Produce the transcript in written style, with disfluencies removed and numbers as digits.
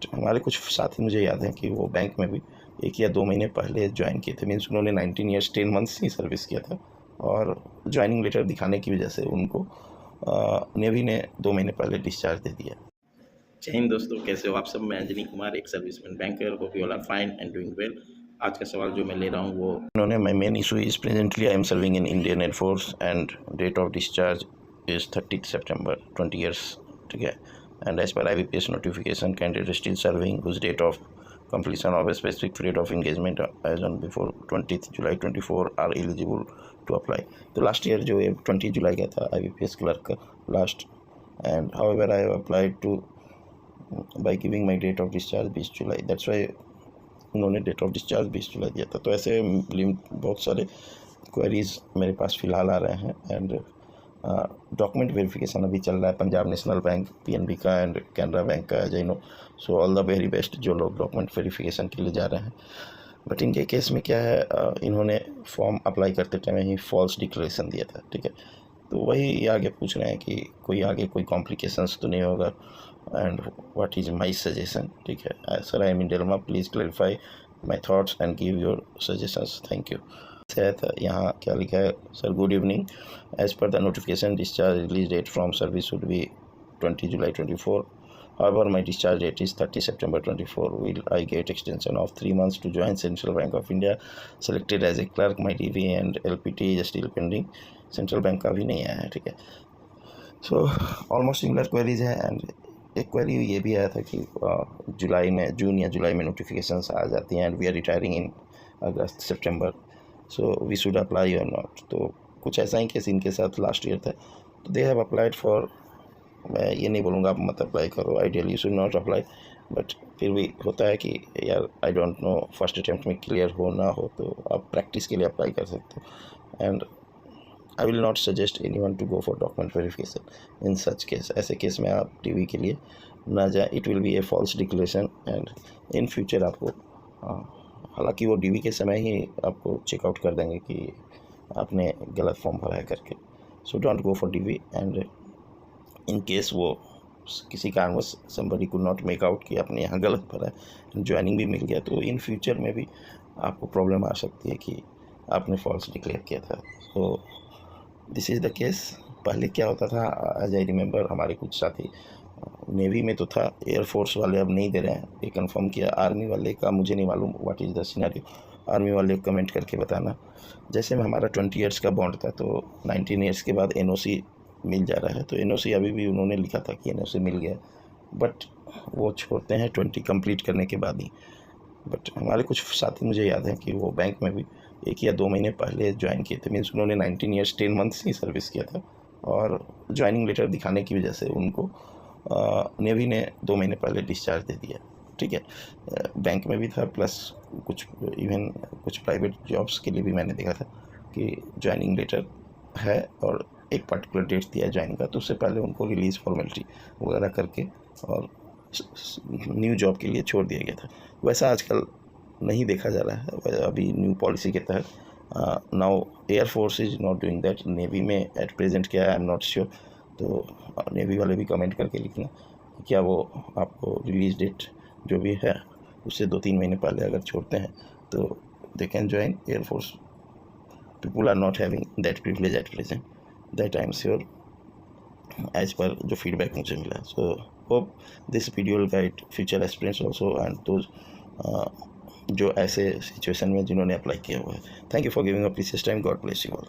But हमारे कुछ साथी मुझे याद है कि वो बैंक में भी 1 या 2 महीने पहले ज्वाइन किए थे। मीन्स उन्होंने 19 ईयर्स 10 मंथ्स ही सर्विस किया था और ज्वाइनिंग लेटर दिखाने की वजह से उनको नेवी ने 2 महीने पहले डिस्चार्ज दे दिया। जय हिंद दोस्तों, कैसे हो आप सब। मैं अंजनी कुमार, एक serviceman banker. Hope you all are fine and doing well. आज का सवाल जो मैं ले रहा हूँ वो उन्होंने my main issue is presently I am serving in Indian Air Force and date of discharge is 30 September 20 years, ठीक है। And as per IBPS notification candidate still serving whose date of completion of a specific period of engagement as on before 20th July 24 are eligible to apply। तो last year जो 20 जुलाई का था IBPS clerk का last, and however I have applied to by giving my date of discharge 20 July. That's why उन्होंने date of discharge 20 जुलाई दिया था। तो ऐसे बहुत सारे क्वेरीज मेरे पास फ़िलहाल आ रहे हैं एंड डॉक्यूमेंट वेरिफिकेशन अभी चल रहा है पंजाब नेशनल बैंक, PNB का एंड कैनरा बैंक का, as I know. So all the very best जो लोग डॉक्यूमेंट वेरिफिकेशन के लिए जा रहे हैं। बट इनके केस में क्या है, इन्होंने फॉर्म अप्लाई करते टाइम ही फॉल्स डिक्लेरेशन दिया था, ठीक है। तो वही आगे पूछ रहे हैं कि कोई आगे कोई कॉम्प्लिकेशंस तो नहीं होगा and what is my suggestion, ठीक है। Sir I am in dilemma, please clarify my thoughts and give your suggestions, thank you. यहाँ क्या लिखा है, sir good evening, as per the notification discharge release date from service would be 20 July 24। However, my discharge date is 30 September 24. Will I get extension of 3 months to join Central Bank of India? Selected as a clerk, my DV and LPT is still pending. Central bank का भी नहीं आया है, ठीक है। So almost similar queries है and एक query ये भी आया था कि जून या जुलाई में नोटिफिकेशंस आ जाती हैं and we are retiring in August September, so we should apply or not. तो कुछ ऐसा ही केस इनके साथ लास्ट ईयर था। तो दे हैव अप्लाइड फॉर, मैं ये नहीं बोलूँगा आप मत अप्लाई करो, ideally you should not apply, but फिर भी होता है कि यार I don't know first attempt में क्लियर हो ना हो, तो आप प्रैक्टिस के लिए अप्लाई कर सकते हो। And I will not suggest anyone to go for document verification in such case. ऐसे केस में आप DV के लिए ना जाए, it will be a false declaration and in future आपको हालांकि वो DV के समय ही आपको चेकआउट कर देंगे कि आपने गलत फॉर्म भरा है करके। So don't go for DV and in case वो किसी कारणवश somebody could not make out कि आपने यहाँ गलत भरा है, ज्वाइनिंग भी मिल गया, तो इन फ्यूचर में भी आपको प्रॉब्लम आ सकती है कि आपने फॉल्स डिक्लेयर किया था। तो दिस इज़ द केस। पहले क्या होता था, एज आई रिमेंबर, हमारे कुछ साथी नेवी में तो था, एयरफोर्स वाले अब नहीं दे रहे हैं, ये कंफर्म किया। आर्मी वाले का मुझे नहीं मालूम what is the scenario, army वाले कमेंट करके बताना। जैसे में हमारा 20 ईयर्स का बॉन्ड था, तो 19 ईयर्स के बाद NOC मिल जा रहा है। तो NOC अभी भी उन्होंने लिखा था कि NOC मिल गया, बट वो छोड़ते हैं 20 कंप्लीट करने के बाद ही। बट हमारे कुछ साथी मुझे याद है कि वो बैंक में भी 1 या 2 महीने पहले ज्वाइन किए थे। मीन्स उन्होंने 19 ईयर्स 10 मंथ्स ही सर्विस किया था और ज्वाइनिंग लेटर दिखाने की वजह से उनको नेवी ने 2 महीने पहले डिस्चार्ज दे दिया, ठीक है। बैंक में भी था, प्लस कुछ इवन कुछ प्राइवेट जॉब्स के लिए भी मैंने देखा था कि ज्वाइनिंग लेटर है और एक पर्टिकुलर डेट दिया है ज्वाइन का, तो उससे पहले उनको रिलीज़ फॉर्मेलिटी वगैरह करके और न्यू जॉब के लिए छोड़ दिया गया था। वैसा आजकल नहीं देखा जा रहा है अभी न्यू पॉलिसी के तहत। Now air force is not doing that. Navy में एट प्रेजेंट क्या है आई एम नॉट श्योर, तो नेवी वाले भी कमेंट करके लिखना क्या वो आपको रिलीज डेट जो भी है उससे 2-3 महीने पहले अगर छोड़ते हैं तो they can join Air Force. People are not having that privilege at present, that I am sure as per जो फीडबैक मुझे मिला। So hope this video will guide future aspirants also and those जो ऐसे सिचुएशन में जिन्होंने apply किया हुआ है। Thank you for giving a precious time, God bless you all.